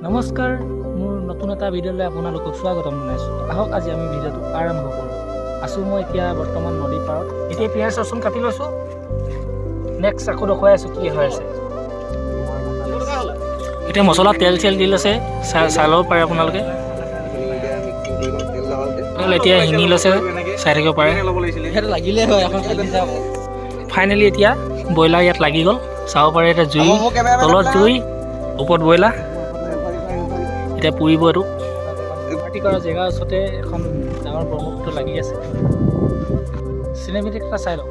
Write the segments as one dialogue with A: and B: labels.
A: নমস্কাৰ, মোৰ নতুন এটা ভিডিঅ'লৈ আপোনালোকক স্বাগতম জনাইছোঁ। আহক আজি আমি ভিডিঅ'টো আৰম্ভ কৰোঁ। আছোঁ মই এতিয়া বৰ্তমান নদী পাৰত। এতিয়া পিঁয়াজ ৰচুন কাটি লৈছোঁ। নেক্সট আকৌ দেখুৱাই আছোঁ কি হৈ আছে। এতিয়া মছলা তেল দি লৈছে, চাই ল'ব পাৰে আপোনালোকে। এতিয়া শিঙি লৈছে, চাই থাকিব পাৰে। ফাইনেলি এতিয়া ব্ৰইলাৰ ইয়াত লাগি গ'ল, চাব পাৰে। এতিয়া জুই তলত জুই, ওপৰত ব্ৰইলাৰ। এতিয়া পুৰিব এইটো। পাৰ্টি কৰা জেগাৰ ওচৰতে এখন ডাঙৰ ব্ৰহ্মপুত্ৰ লাগি আছে। চিনেমেটিক এটা চাই লওক।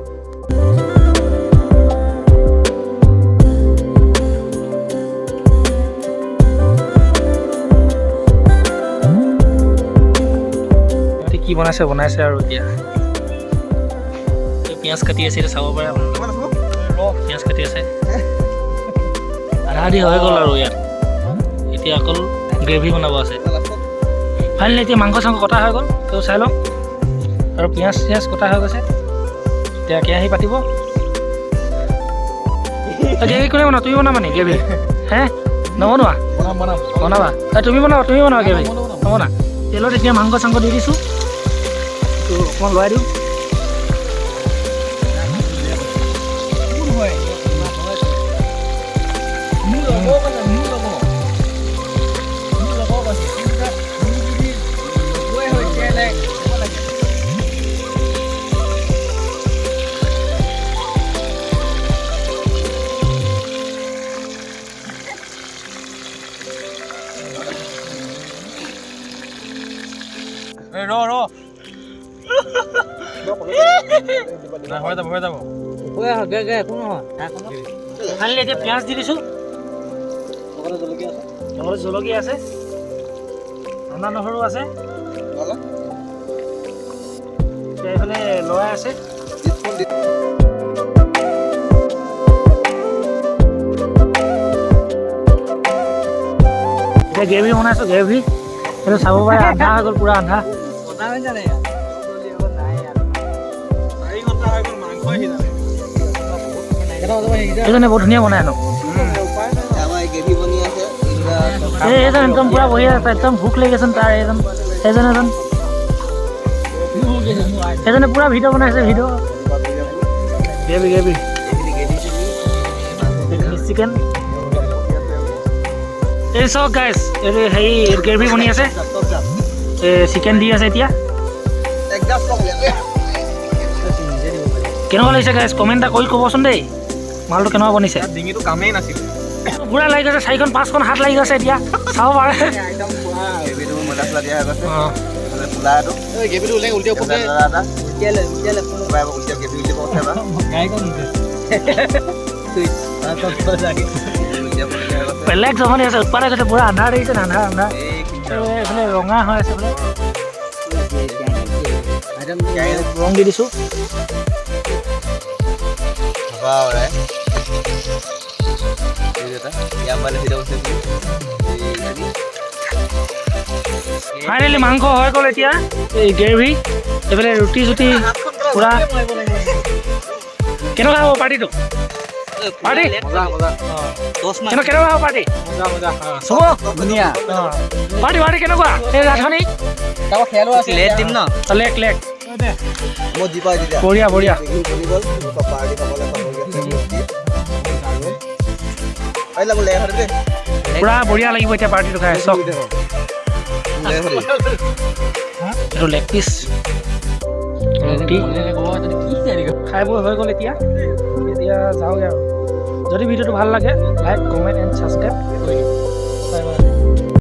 A: কি বনাইছে আৰু এতিয়া পিঁয়াজ কাটি আছে, এতিয়া চাব পাৰে পিঁয়াজ কাটি আছে। আধা আধি হৈ গ'ল আৰু ইয়াত এতিয়া অকল গ্ৰেভি বনাব আছে। ফাইনেলি এতিয়া মাংস চাংস কটা হৈ গ'ল, তেওঁ চাই লওক। আৰু পিঁয়াজ কটা হৈ গৈছে। এতিয়া কেৰাহী পাতিব। গ্ৰেভি কোনে বনাবা? তুমি বনাবা নি গ্ৰেভি? হে নবনোৱা? বনাবা তুমি বনাবা গ্ৰেভি নবনা। তেলত এতিয়া মাংস চাংস দি দিছোঁ, অকণমান লৰাই দিওঁ। এতিয়া পিঁয়াজ দি দিছোঁ, জলকীয়া আছে, আদা নহৰু আছে, এইফালে লৰাই আছে। এতিয়া গ্ৰেভি বনাইছোঁ। গ্ৰেভি সেইটো চাব পাৰে, আধা হৈ গ'ল, পুৰা আধা। এইজনে বহুত ধুনীয়া বনাই ন। এইজন একদম পুৰা বঢ়িয়া, একদম ভোক লাগি গৈছে তাৰ। এইজনে পুৰা ভিডিঅ' বনাইছে, গ্ৰেভি চিকেন। এই চাওক গাইজ, হেৰি গ্ৰেভি বনি আছে, চিকেন দি আছে। এতিয়া কেনেকুৱা লাগিছে গাইজ? কমেণ্ট এটা কৰি ক'বচোন দেই, মালটো কেনেকুৱা বনিছে। ডিঙিটো কামেই নাছিল, পুৰা লাগি গৈছে। 4খন 5খন হাত লাগি গৈছে। এতিয়া চাব পাৰে। বেলেগ জমনি আছে, উৎপাদে গৈছে, পুৰা আন্ধাৰ দেখিছে, আন্ধাৰ এইফালে ৰঙা হৈ আছে। ৰং দি দিছোঁ। ফাইনেলি মাংস হৈ গ'ল। এতিয়া এই গ্ৰেভি, এইফালে ৰুটি চুটি পুৰা। কেনেকুৱা হ'ব পাৰ্টিটো? কেনেকুৱা হ'ব পাৰ্টি? পাৰ্টি কেনেকুৱা? এই ৰাধনী লেক বঢ়িয়া। পুৰা বঢ়িয়া লাগিব এতিয়া পাৰ্টিটো খাই। চক এইটো লেগ পিচ ৰুটি খাই বৈ হৈ গ'ল। এতিয়া যাওঁগৈ আৰু। যদি ভিডিঅ'টো ভাল লাগে, লাইক, কমেণ্ট এণ্ড ছাবস্ক্ৰাইব কৰি দিম।